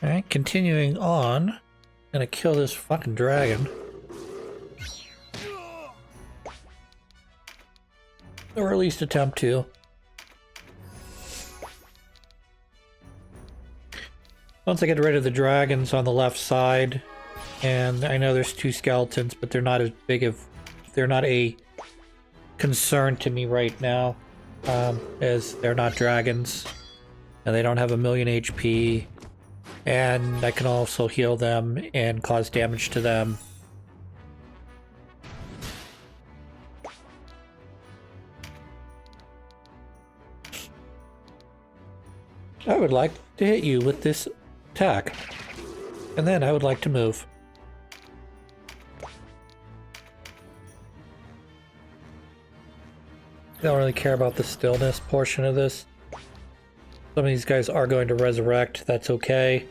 Alright, continuing on. Gonna kill this fucking dragon. Or at least attempt to. Once I get rid of the dragons on the left side, and I know there's 2 skeletons, but they're not as big of... They're not a concern to me right now, as they're not dragons, and they don't have a million HP, and I can also heal them and cause damage to them. I would like to hit you with this attack, and then I would like to move. I don't really care about the stillness portion of this. Some of these guys are going to resurrect, that's okay.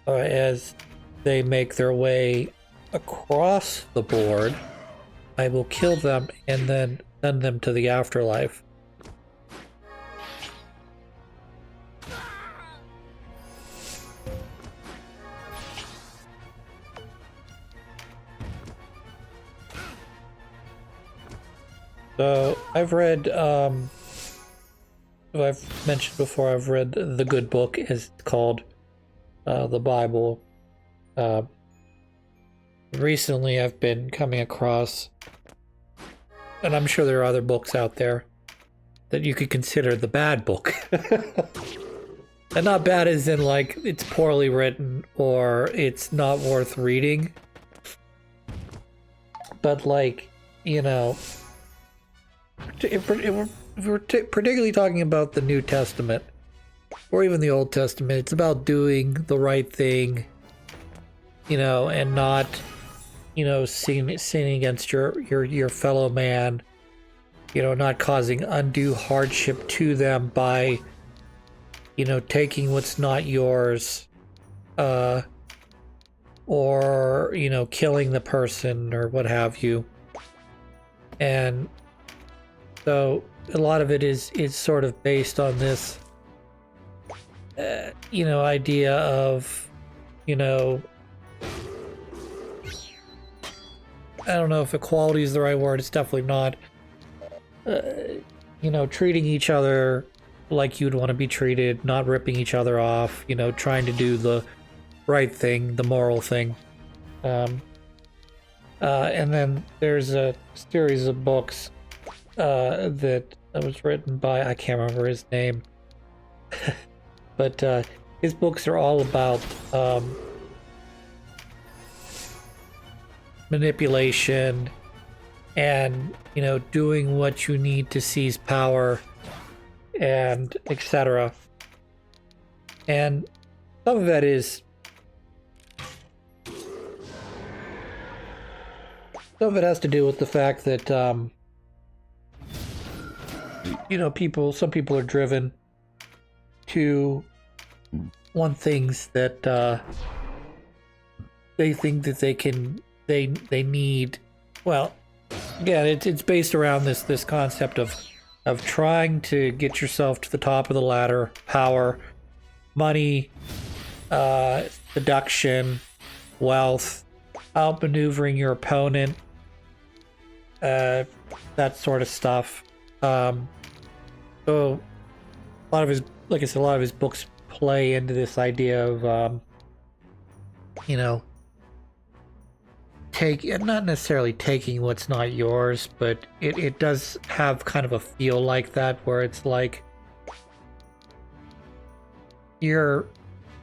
As they make their way across the board, I will kill them and then send them to the afterlife. So, I've read, I've mentioned before, I've read the good book, is called the Bible. Recently I've been coming across, and I'm sure there are other books out there, that you could consider the bad book. And not bad as in, like, it's poorly written, or it's not worth reading. But, like, you know... If we're particularly talking about the New Testament, or even the Old Testament, it's about doing the right thing, you know, and not, you know, sinning against your fellow man, you know, not causing undue hardship to them by, you know, taking what's not yours, or, you know, killing the person or what have you. And so a lot of it is sort of based on this, you know, idea of, you know, I don't know if equality is the right word. It's definitely not. You know, treating each other like you'd want to be treated, not ripping each other off, you know, trying to do the right thing, the moral thing. And then there's a series of books that was written by, I can't remember his name, but his books are all about manipulation and, you know, doing what you need to seize power and etc. And some of that is, some of it has to do with the fact that you know, some people are driven to want things that they think that they need. Well, again, it's based around this concept of trying to get yourself to the top of the ladder, power, money, seduction, wealth, outmaneuvering your opponent, that sort of stuff. So a lot of his, like I said, a lot of his books play into this idea of, you know, not necessarily taking what's not yours, but it does have kind of a feel like that, where it's like you're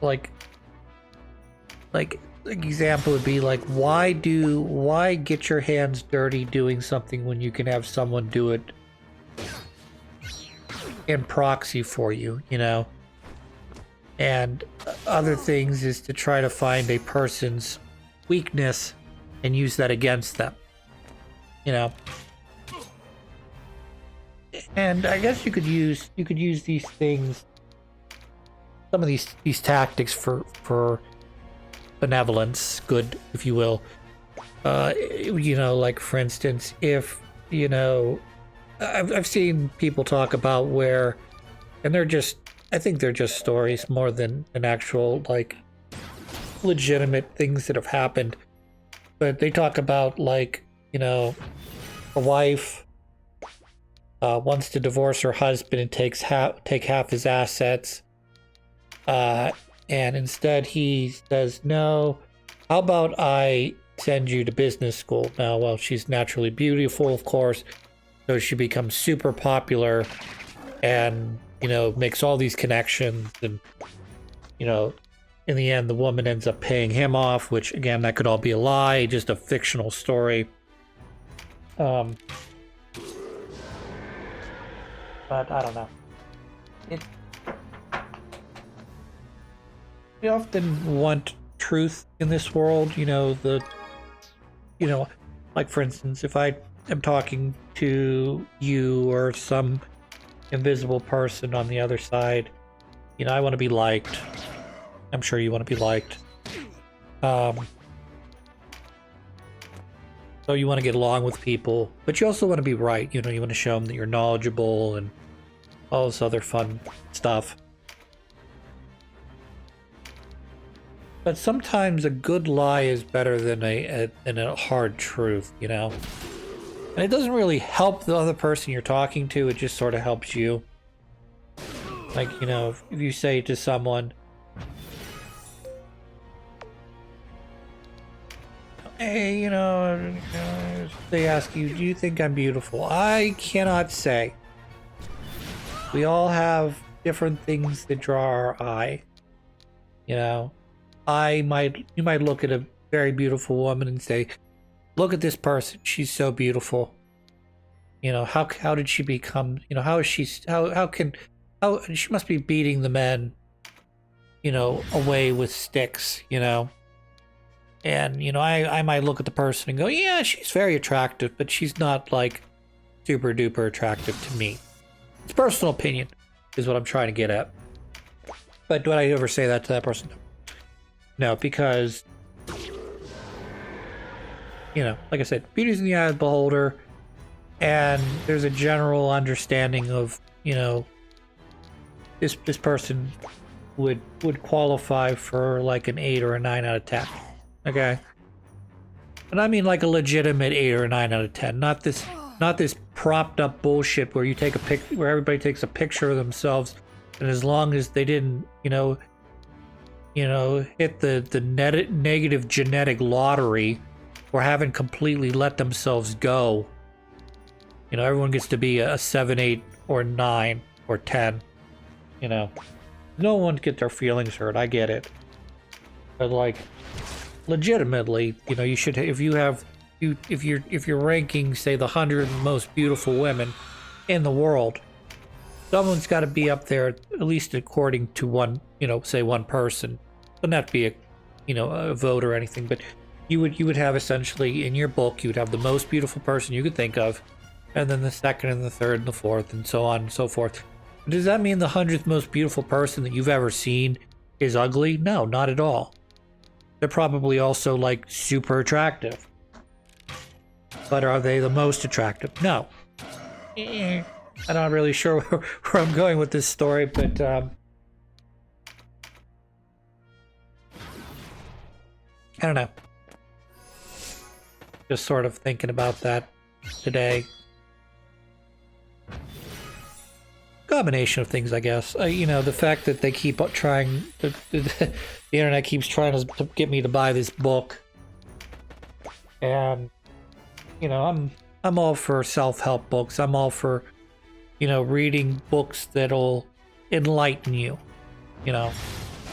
like example would be like, why get your hands dirty doing something when you can have someone do it in proxy for you, you know? And other things is to try to find a person's weakness and use that against them, you know? And I guess you could use these things, some of these tactics for benevolence, good, if you will. You know, like for instance, if, you know, I've seen people talk about where, and they're just I think they're just stories more than an actual, like, legitimate things that have happened. But they talk about, like, you know, a wife wants to divorce her husband and take half his assets. And instead he says, no, how about I send you to business school? Now, well, she's naturally beautiful, of course, so she becomes super popular and, you know, makes all these connections. And, you know, in the end, the woman ends up paying him off, which, again, that could all be a lie, just a fictional story. But I don't know. We often want truth in this world, you know, like, for instance, if I am talking to you or some invisible person on the other side, you know, I want to be liked. I'm sure you want to be liked. So you want to get along with people, but you also want to be right. You know, you want to show them that you're knowledgeable and all this other fun stuff. But sometimes a good lie is better than a hard truth, you know? And it doesn't really help the other person you're talking to, it just sort of helps you. Like, you know, if you say to someone, hey, you know, they ask you, do you think I'm beautiful? I cannot say. We all have different things that draw our eye, you know? You might look at a very beautiful woman and say, look at this person, she's so beautiful. You know, how did she become, you know, how she must be beating the men, you know, away with sticks, you know. And, you know, I might look at the person and go, yeah, she's very attractive, but she's not, like, super duper attractive to me. It's personal opinion, is what I'm trying to get at. But do I ever say that to that person? No, because, you know, like I said, beauty's in the eye of the beholder, and there's a general understanding of, you know, this person would qualify for like an 8 or a 9 out of 10. Okay? And I mean like a legitimate 8 or a 9 out of 10, not this propped up bullshit where you take where everybody takes a picture of themselves, and as long as they didn't, you know, hit the negative genetic lottery or haven't completely let themselves go, you know, everyone gets to be a 7, 8, or 9, or 10, you know. No one get their feelings hurt, I get it. But, like, legitimately, you know, you should, if you're ranking, say, the 100 most beautiful women in the world, someone's got to be up there, at least according to one, you know, say one person. Doesn't have to be a vote or anything, but you would have essentially in your book, you would have the most beautiful person you could think of, and then the second and the third and the fourth and so on and so forth. But does that mean the 100th most beautiful person that you've ever seen is ugly? No, not at all. They're probably also like super attractive. But are they the most attractive? No. I'm not really sure where I'm going with this story, but I don't know. Just sort of thinking about that today. Combination of things, I guess. You know, the fact that they keep trying, the internet keeps trying to get me to buy this book, and you know, I'm all for self-help books. I'm all for, you know, reading books that'll enlighten you. You know,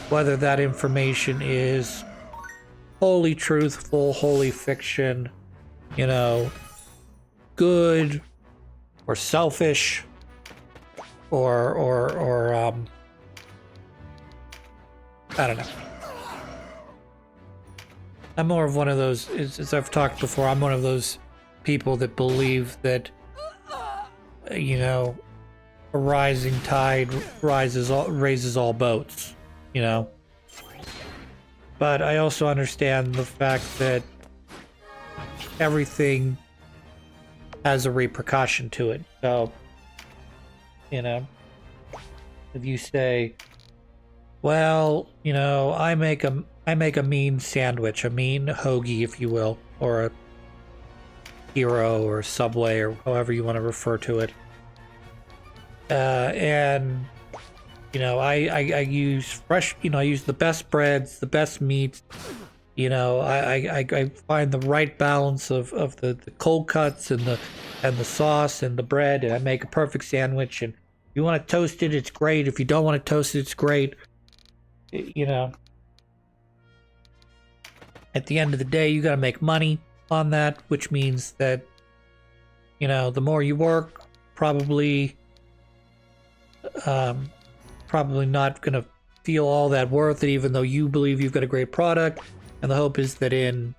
whether that information is wholly truthful, wholly fiction, you know, good or selfish, or I don't know. I'm more of one of those, as I've talked before, I'm one of those people that believe that, you know, a rising tide raises all boats, you know. But I also understand the fact that everything has a repercussion to it. So, you know, if you say, well, you know, I make a mean sandwich, a mean hoagie, if you will, or a Hero or Subway or however you want to refer to it. And you know, I use fresh, you know, I use the best breads, the best meats. You know, I find the right balance of the cold cuts and the sauce and the bread, and I make a perfect sandwich. And if you want to toast it, it's great. If you don't want to toast it, it's great. You know, at the end of the day, you got to make money on that, which means that, you know, the more you work, probably not going to feel all that worth it, even though you believe you've got a great product. And the hope is that in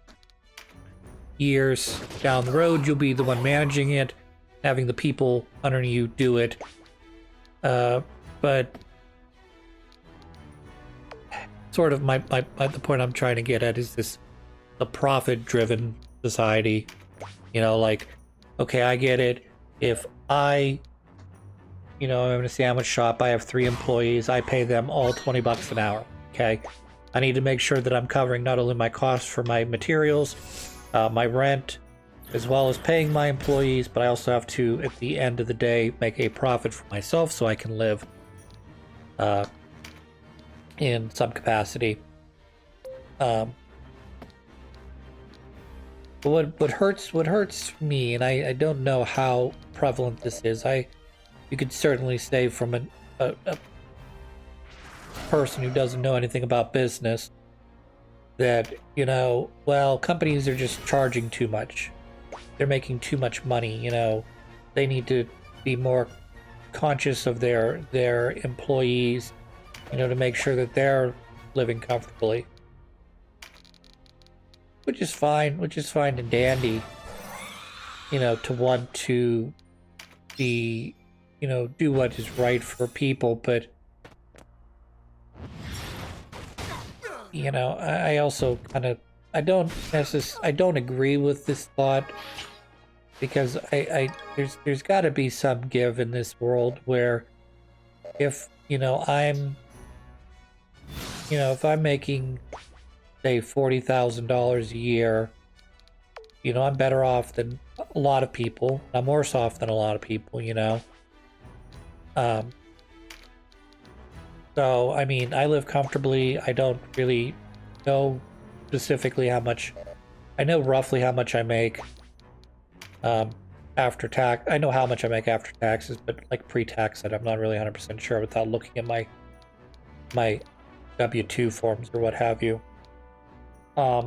years down the road, you'll be the one managing it, having the people under you do it. But sort of the point I'm trying to get at is this, the profit-driven society. You know, like, okay, I get it. If I'm in a sandwich shop, I have 3 employees, I pay them all $20 an hour, okay? I need to make sure that I'm covering not only my costs for my materials, my rent, as well as paying my employees, but I also have to, at the end of the day, make a profit for myself so I can live in some capacity. But what hurts me, and I don't know how prevalent this is. You could certainly say from a person who doesn't know anything about business that, you know, well, companies are just charging too much. They're making too much money, you know. They need to be more conscious of their employees, you know, to make sure that they're living comfortably. Which is fine and dandy, you know, to want to be, you know, do what is right for people, but you know, I also kind of, I don't agree with this thought, because there's got to be some give in this world where if, you know, if I'm making, say, $40,000 a year, you know, I'm better off than a lot of people. I'm worse off than a lot of people, you know. So, I mean, I live comfortably. I don't really know specifically how much. I know roughly how much I make after tax. I know how much I make after taxes, but like pre-tax, I'm not really 100% sure without looking at my W-2 forms or what have you. But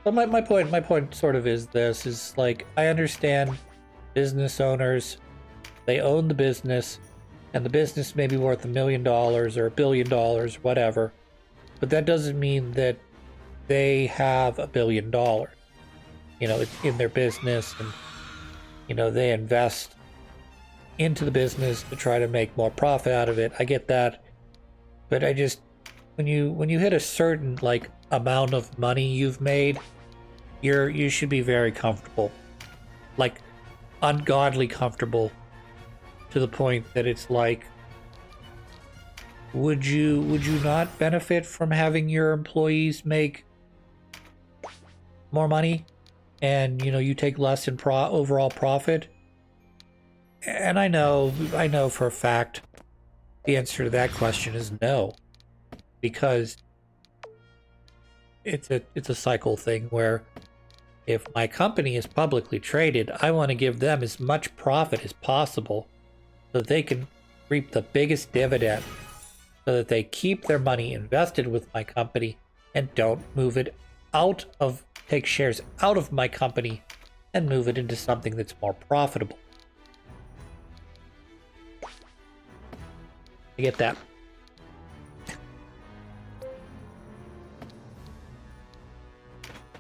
my point sort of is this, is like, I understand business owners, they own the business, and the business may be worth $1 million or $1 billion, whatever, but that doesn't mean that they have $1 billion. You know, it's in their business, and, you know, they invest into the business to try to make more profit out of it. I get that, but I just, when you hit a certain, like, amount of money you've made, you should be very comfortable, like ungodly comfortable, to the point that it's like, would you not benefit from having your employees make more money, and, you know, you take less in overall profit? And I know for a fact the answer to that question is no, because it's a cycle thing where if my company is publicly traded, I want to give them as much profit as possible so that they can reap the biggest dividend, so that they keep their money invested with my company and don't move it take shares out of my company and move it into something that's more profitable. I get that.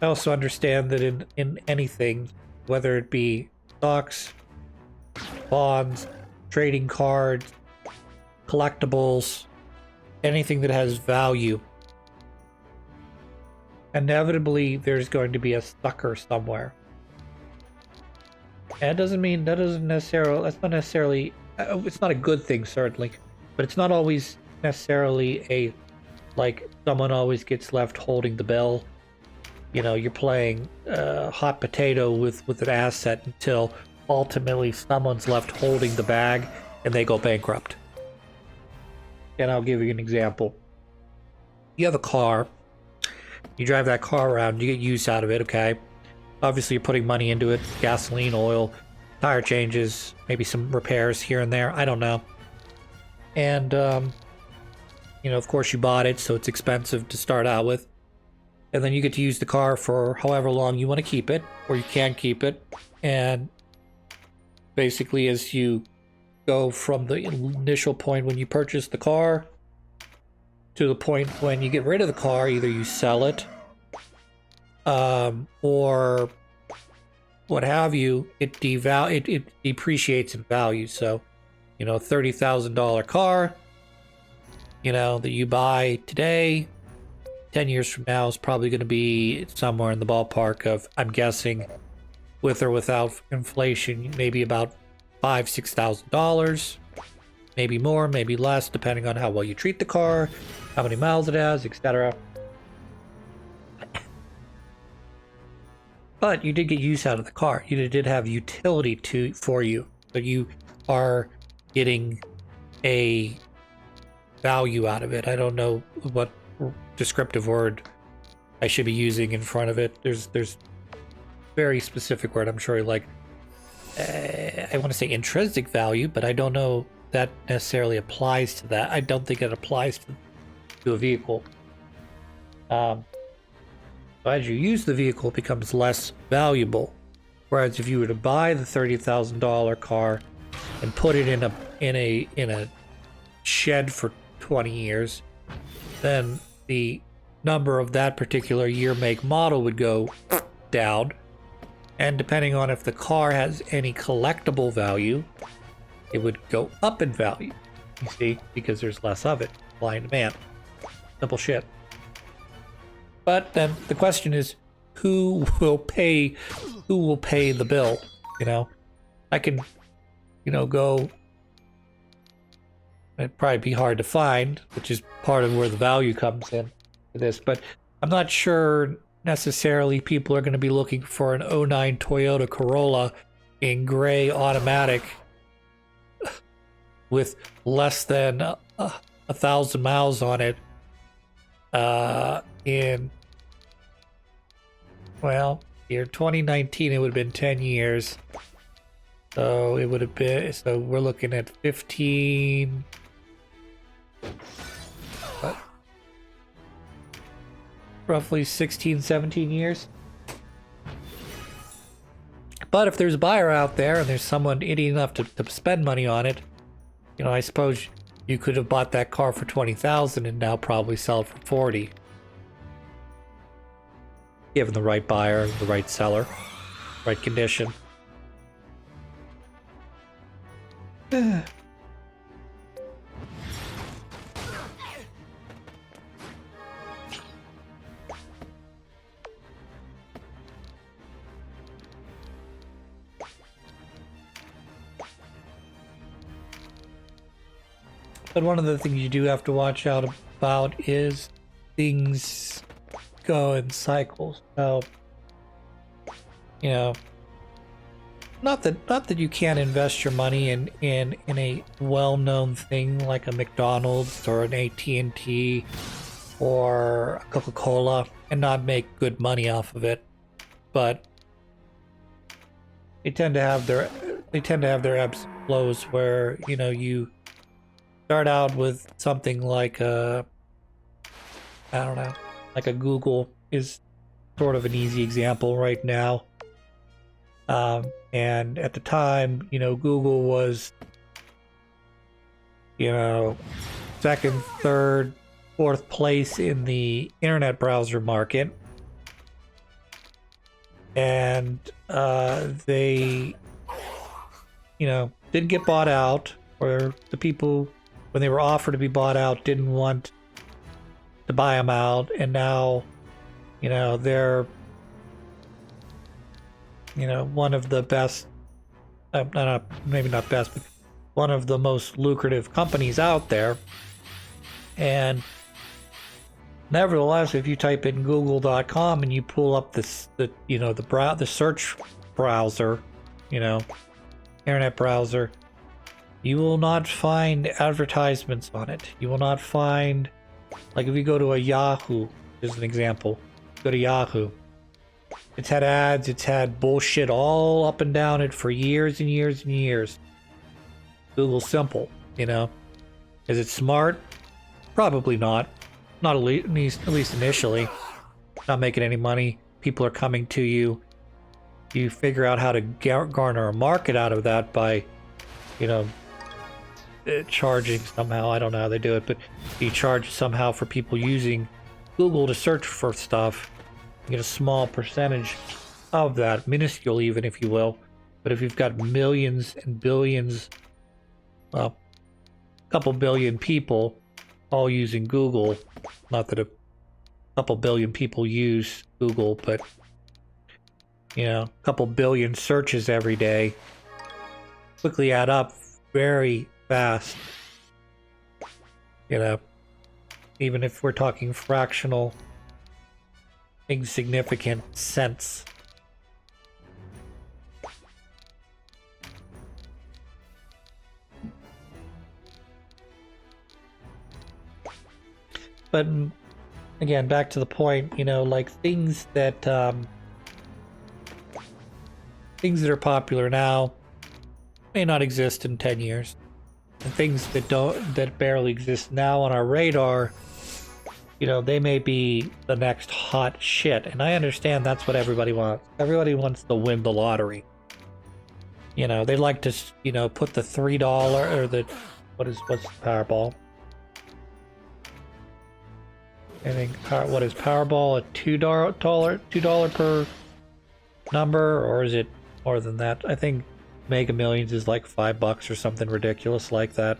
I also understand that in anything, whether it be stocks, bonds, trading cards, collectibles, anything that has value, inevitably there's going to be a sucker somewhere. And that's not necessarily it's not a good thing, certainly, but it's not always necessarily a, like, someone always gets left holding the bill. You know, you're playing hot potato with an asset until ultimately someone's left holding the bag and they go bankrupt. And I'll give you an example. You have a car, you drive that car around, you get use out of it, okay? Obviously, you're putting money into it, gasoline, oil, tire changes, maybe some repairs here and there, I don't know. And, you know, of course you bought it, so it's expensive to start out with. And then you get to use the car for however long you want to keep it, or you can keep it. And basically, as you go from the initial point when you purchase the car to the point when you get rid of the car, either you sell it, or what have you, it depreciates in value. So, you know, $30,000 car, you know, that you buy today, 10 years from now is probably going to be somewhere in the ballpark of, I'm guessing, with or without inflation, maybe about $5,000-$6,000, maybe more, maybe less, depending on how well you treat the car, how many miles it has, etc. But you did get use out of the car. You did have utility for you, but you are getting a value out of it. I don't know what descriptive word I should be using in front of it. There's very specific word. I'm sure, like, I want to say intrinsic value, but I don't know that necessarily applies to that. I don't think it applies to a vehicle. So as you use the vehicle, it becomes less valuable. Whereas if you were to buy the $30,000 car and put it in a shed for 20 years, then the number of that particular year, make, model would go down. And depending on if the car has any collectible value, it would go up in value. You see, because there's less of it. Supply and demand. Simple shit. But then the question is, who will pay the bill? You know, I can, you know, go. It'd probably be hard to find, which is part of where the value comes in to this. But I'm not sure necessarily people are going to be looking for an 09 Toyota Corolla in gray automatic with less than 1,000 miles on it in, well, year 2019. It would have been 10 years, so it would have been, so we're looking at 15, what, roughly 16, 17 years. But if there's a buyer out there and there's someone idiot enough to spend money on it, you know, I suppose you could have bought that car for 20,000 and now probably sell it for 40. Given the right buyer, the right seller, right condition. But one of the things you do have to watch out about is things go in cycles. So, you know, not that you can't invest your money in a well-known thing like a McDonald's or an AT&T or a Coca-Cola and not make good money off of it, but they tend to have their ebbs and flows where, you know, you start out with something like a, I don't know, like a Google is sort of an easy example right now. And at the time, you know, Google was, you know, second, third, fourth place in the internet browser market. And they, you know, didn't get bought out, or the people, when they were offered to be bought out, didn't want to buy them out, and now, you know, they're, you know, one of the best, maybe not best, but one of the most lucrative companies out there. And nevertheless, if you type in google.com and you pull up the search browser, internet browser, you will not find advertisements on it. You will not find, like if you go to a Yahoo, as an example, go to Yahoo. It's had ads, it's had bullshit all up and down it for years and years and years. Google's simple, Is it smart? Probably not. Not at least initially. Not making any money. People are coming to you. You figure out how to garner a market out of that by, charging somehow. I don't know how they do it, but you charge somehow for people using Google to search for stuff. You get a small percentage of that, minuscule even, if you will. But if you've got millions and billions, well, a couple billion people all using Google, not that a couple billion people use Google, but, a couple billion searches every day quickly add up very fast. Even if we're talking fractional, insignificant cents. But again, back to the point, like things that are popular now may not exist in 10 years. And things that barely exist now on our radar, they may be the next hot shit. And I understand that's what everybody wants. Everybody wants to win the lottery. They like to, put the $3 or the, what's the Powerball? I think, what is Powerball, a $2 per number, or is it more than that? I think Mega Millions is like $5 or something ridiculous like that.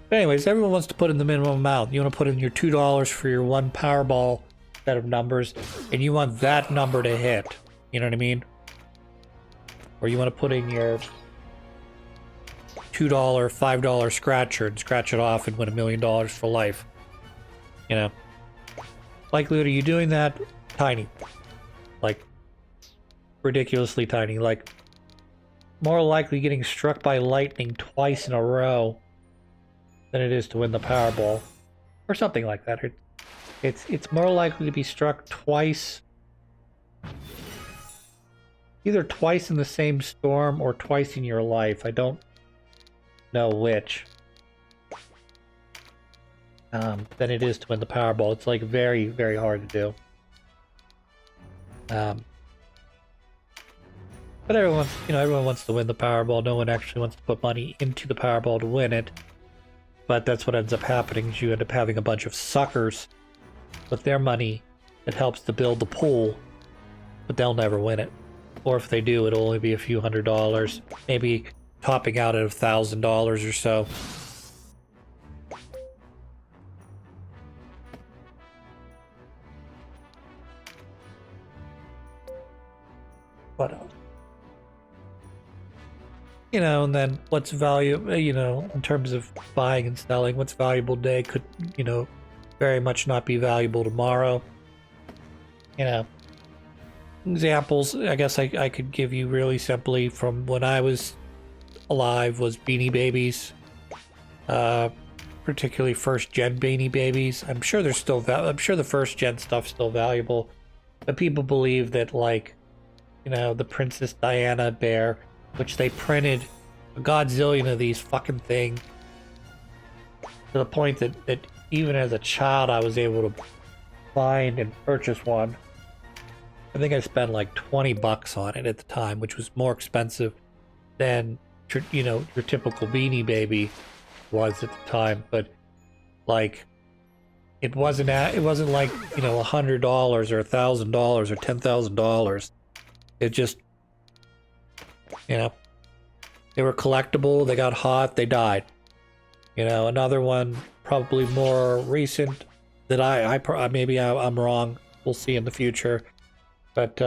But anyways, everyone wants to put in the minimum amount. You want to put in your $2 for your one Powerball set of numbers, and you want that number to hit. You know what I mean? Or you want to put in your $2, $5 scratcher and scratch it off and win $1 million for life. Likelihood of you doing that, tiny. Like, ridiculously tiny. Like, more likely getting struck by lightning twice in a row than it is to win the Powerball. Or something like that. It's more likely to be struck twice. Either twice in the same storm or twice in your life. I don't know which. Than it is to win the Powerball. It's like very, very hard to do. But everyone wants to win the Powerball. No one actually wants to put money into the Powerball to win it. But that's what ends up happening, is you end up having a bunch of suckers with their money that helps to build the pool, but they'll never win it. Or if they do, it'll only be a few $100s, maybe topping out at $1,000 or so. What else? And then what's valuable, in terms of buying and selling, what's valuable today could, very much not be valuable tomorrow. Examples, I guess I could give you really simply from when I was alive was Beanie Babies. Particularly first gen Beanie Babies. I'm sure they're still I'm sure the first gen stuff's still valuable. But people believe that, like, the Princess Diana bear, which they printed a godzillion of these fucking things, to the point that even as a child I was able to find and purchase one. I think I spent like $20 on it at the time, which was more expensive than your typical Beanie Baby was at the time. But like, it wasn't like $100 or $1,000 or $10,000. It just, they were collectible. They got hot. They died. Another one probably more recent that maybe I'm wrong. We'll see in the future. But,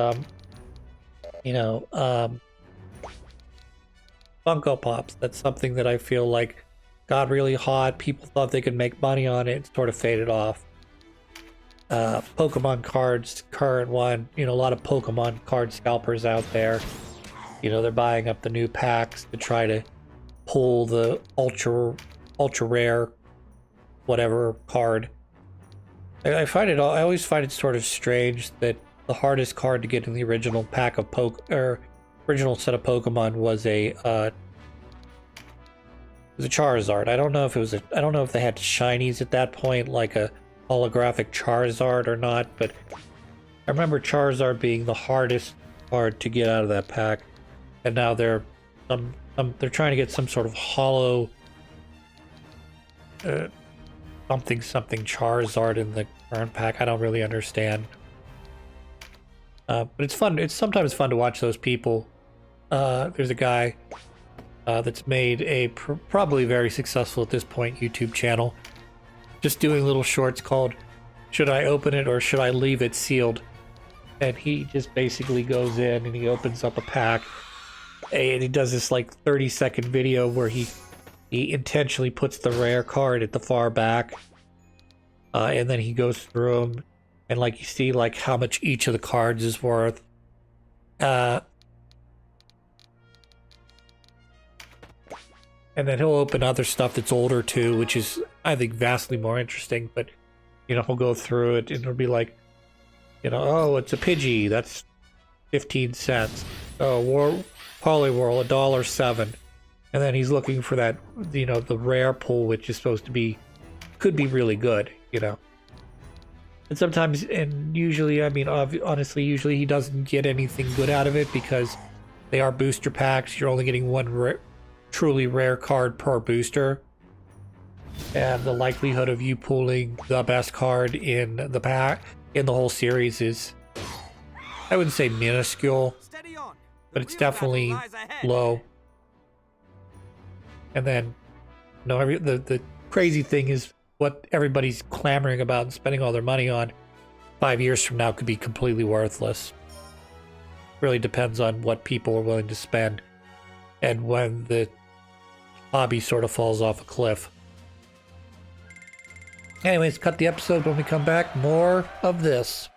Funko Pops. That's something that I feel like got really hot. People thought they could make money on it. It sort of faded off. Pokemon cards, current one. You know, a lot of Pokemon card scalpers out there. You know, they're buying up the new packs to try to pull the ultra rare whatever card. I find it. I always find it sort of strange that the hardest card to get in the original pack of original set of Pokemon was a Charizard. I don't know if it was I don't know if they had shinies at that point, like a holographic Charizard or not, but I remember Charizard being the hardest card to get out of that pack, and now they're trying to get some sort of hollow something Charizard in the current pack. I don't really understand, but it's fun. It's sometimes fun to watch those people. There's a guy that's made a probably very successful at this point YouTube channel, just doing little shorts called "Should I Open It or Should I Leave It Sealed?" And he just basically goes in and he opens up a pack, and he does this like 30-second video where he intentionally puts the rare card at the far back, and then he goes through them, and like you see like how much each of the cards is worth. And then he'll open other stuff that's older too, which is, I think, vastly more interesting. But, you know, he'll go through it and it'll be like, you know, oh, it's a Pidgey, that's 15 cents. Oh, Poliwhirl, $1.07. And then he's looking for that, you know, the rare pull, which is supposed to be, could be really good, you know. And sometimes, and usually, I mean, honestly, usually he doesn't get anything good out of it because they are booster packs. You're only getting one truly rare card per booster, and the likelihood of you pulling the best card in the pack in the whole series is, I wouldn't say minuscule, but it's definitely low. And then, you know, the crazy thing is what everybody's clamoring about and spending all their money on 5 years from now could be completely worthless. Really depends on what people are willing to spend and when the hobby sort of falls off a cliff. Anyways, cut the episode. When we come back, more of this.